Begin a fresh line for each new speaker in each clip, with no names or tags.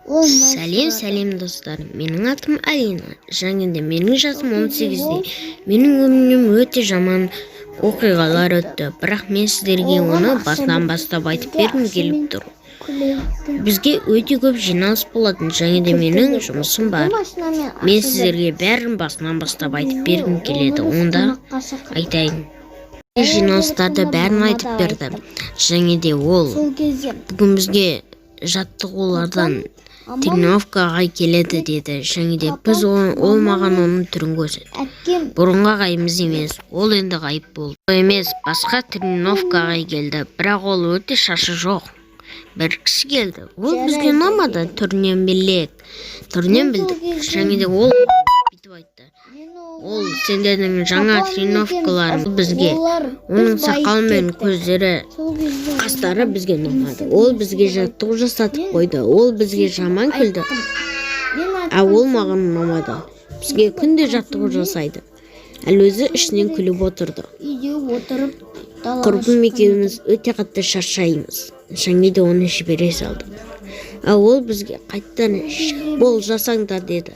Сәлем достар, менің атым Алина, және де менің жасым 18-де. Менің өмірім өте жаман оқиғалар өтті, бірақ мен сіздерге оны басынан бастап айтып бергім келіп тұр. Бізге өте көп жиналыс болатын, және де менің жұмысым бар. Мен сіздерге бәрін басынан бастап айтып бергім келеді, онда айтайын. Жиналыстарды бәрін айтып берді, және де ол бүгін бізге жаттығулардан тренировкаға келеді деді, және де біз ол маған оның түрін көрсетті. Бұрынғы ағайымыз емес, ол енді ғайып болды. Емес, басқа тренировкаға келді, бірақ ол өте шашы жоқ. Бір кісі келді, ол бізге ұнамады, түрінен білдік, және де ол бүйтіп айтты. Ол сендердің жаңа тренировкаларың бізге, оның сақалы мен көздері, қастары бізге ұнамады. Ол бізге жаттығу жасатып қойды, ол бізге жаман күлді, ол маған ұнамады. Бізге күнде жаттығу жасайды. Өзі ішінен күліп отырды. Құрбым екеуміз өте қатты шаршаймыз, және де оны жібере салдық. Ол бізге қайттан бол жасаңдар деді,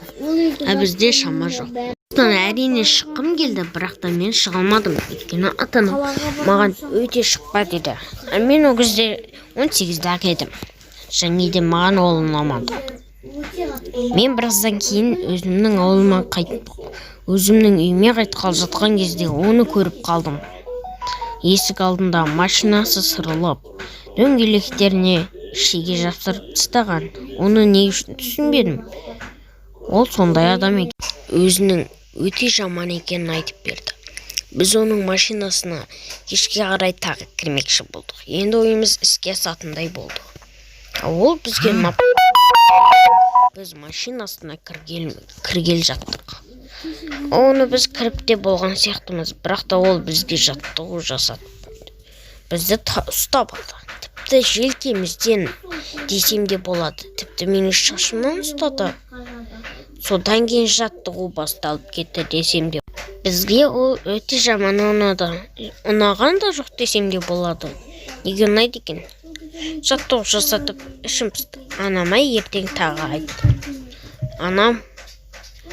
бізде шама жоқ. Әрине шыққым келді, бірақ та мен шыға алмадым, өйткені ата-анам маған өте шықпа деді. Мен ол кезде 18-ақ едім, және де маған ол ұнамады. Мен біраздан кейін өзімнің үйіме қайтқалы жатқан кезде оны көріп қалдым. Есік алдында машинасы сырылып, дөңгелектеріне шеге жапсырып тастаған. Оны не үшін түсінбедім. Ол сондай адам екен. Өзінің өте жаман екенін айтып берді. Біз оның машинасына кешке қарай тағы кірмекші болдық. Енді ойымыз іске асатындай болды. Ол бізге біз машинасына кіргел жаттық. Оны біз кіріп те болған сияқтымыз, бірақ та ол бізге жаттығу жасады. Бізді ұстап алды. Тіпті желкемізден десем де болады. Тіпті мені шашымнан ұстады. Содан кейін жаттығу басталып кетті десем де. Бізге ол өте жаман ұнады. Ұнаған да жоқ десем де болады. Неге ұнайды екен? Жаттығу жасатып ішім пысты. Анама ертең тағы айтты. Анам,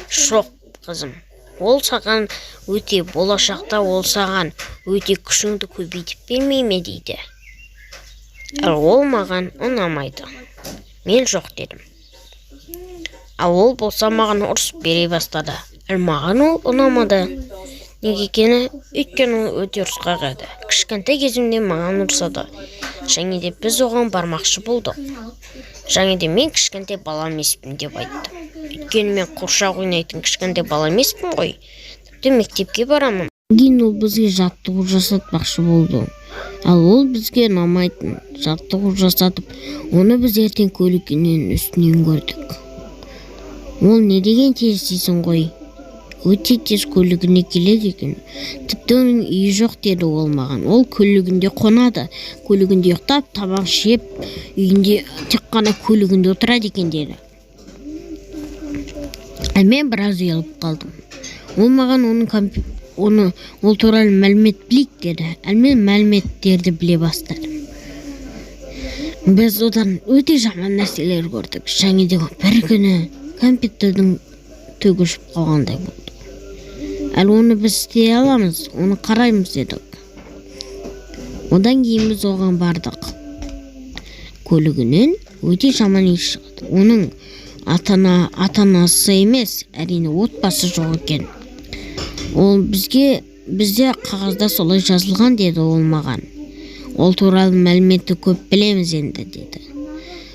жоқ қызым, ол саған өте болашақта ол саған өте күшіңді көбейтіп бермей ме дейді. Ол маған ұнамайды. Мен жоқ дедім. Ол болса маған ұрсып бере бастады. Маған ол ұнамады. Неге екені, өйткені ол өте ұрысқақ еді. Кішкентай кезімде маған ұрсады. Және де біз оған бармақшы болдық. Және де мен кішкентай бала емеспін деп айттым. Өйткені мен қоршақ ойнайтын кішкентай бала емеспін ғой. Тіпті мектепке барамын. Кейін ол бізге жаттығу жасатпақшы болды. Ол бізге ұнамайтын жаттығу жасатып, оны біз ертең көлігінен үстінен көрдік. Ол не деген тез дейсің ғой? Өте тез көлігіне келеді екен. Тіпті оның үйі жоқ деді ол маған. Ол көлігінде қонады, көлігінде ұйықтап, тамақ жеп, үйінде тек қана көлігінде отырады екен деді. Мен біраз ұялып қалдым. Ол маған ол туралы мәлімет білейік деді. Мен мәліметтерді біле бастадым. Біз одан өте жаман нәрселер көрдік. Және де бір күні компьютердің түгі ұшып қалғандай болды. Оны біз істей аламыз, оны қараймыз дедік. Одан кейін біз оған бардық. Көлігінен өте жаман иіс шығады. Оның ата-анасы емес, әрине отбасы жоқ екен. Ол бізде қағазда солай жазылған деді ол маған. Ол туралы мәліметті көп білеміз енді деді.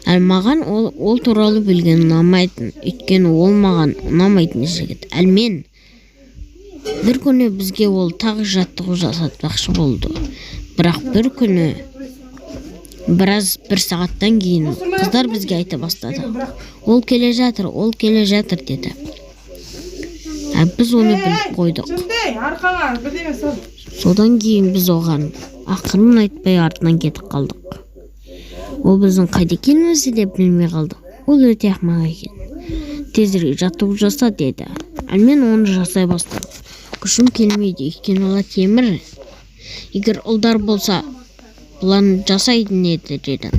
Маған ол туралы білген ұнамайтын, өйткені ол маған ұнамайтын жігіт. Мен бір күні бізге ол тағы жаттығу жасатпақшы болды. Бірақ бір күні бір сағаттан кейін қыздар бізге айта бастады. Ол келе жатыр деді. Біз оны біліп қойдық. Содан кейін біз оған ақырын айтпай артынан кетіп қалдық. Ол біздің қайда екенімізді де білмей қалдық. Ол өте ақымақ екен. Тезірек жаттығу жаса деді. Мен оны жасай бастадым. Күшім келмейді, өйткені олар темір. Егер ұлдар болса, бұланы жасайтын еді деді.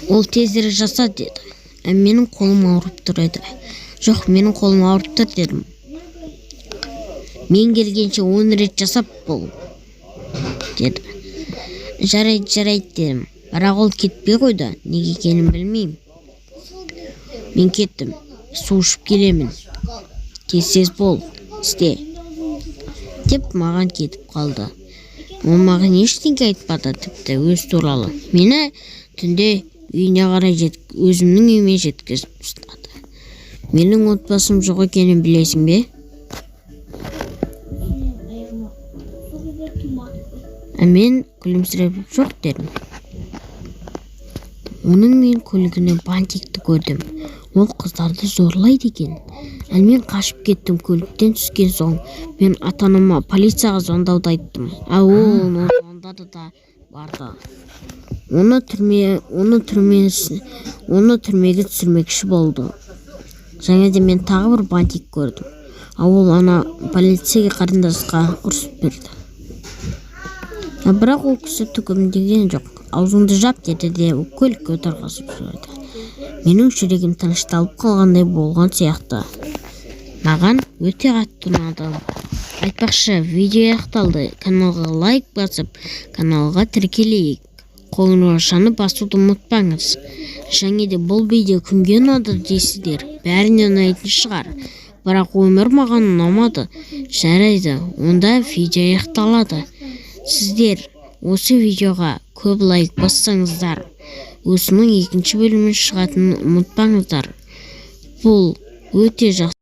Ол тезірек жаса деді. Менің қолым ауырып тұр еді. Жоқ, менің қолым ауырып тұр дедім. Мен келгенше 10 рет жасап бол деді. Жарайды дедім. Бірақ ол кетпей қойды. Неге екенін білмеймін. Мен кеттім. Су ішіп келемін. Тез бол, істе деп маған кетіп қалды. Ол маған ештеңе айтпады, тіпті өз туралы. Мені түнде үйіне қарай өзімнің үйіме жеткізіп тастады. Менің отбасым жоқ екенін білесің бе? Мен күлімсіреп жоқ дедім. Оның мен көлігіне бантикті көрдім. Ол қыздарды зорлайды екен. Мен қашып кеттім. Көліктен түскен соң мен ата-анама полицияға звондауды айттым. Ол звондады да барды. Оны түрмеге түсірмекші болды. Және де мен тағы бір бантик көрдім. Ол полицияға қарындасқа ұрсып берді. Бірақ ол кісі түкімдеген жоқ. Аузыңды жап деді де көлікке отырғызып жіберді. Менің жүрегім тынышталып қалғандай болған сияқты. Маған өте қатты ұнады. Айтпақшы, видео аяқталды. Каналға лайк басып, каналға тіркелейік. Қоңыраушаны басуды ұмытпаңыз. Және де бұл видео кімге ұнады дейсіздер? Бәріне ұнайтын шығар. Бірақ өмір маған ұнамады. Жарайды, онда видео аяқталады. Сіздер осы видеоға көп лайк бассаңыздар, осының екінші бөлімін шығатынын ұмытпаңыздар. Бұл өте жақсы.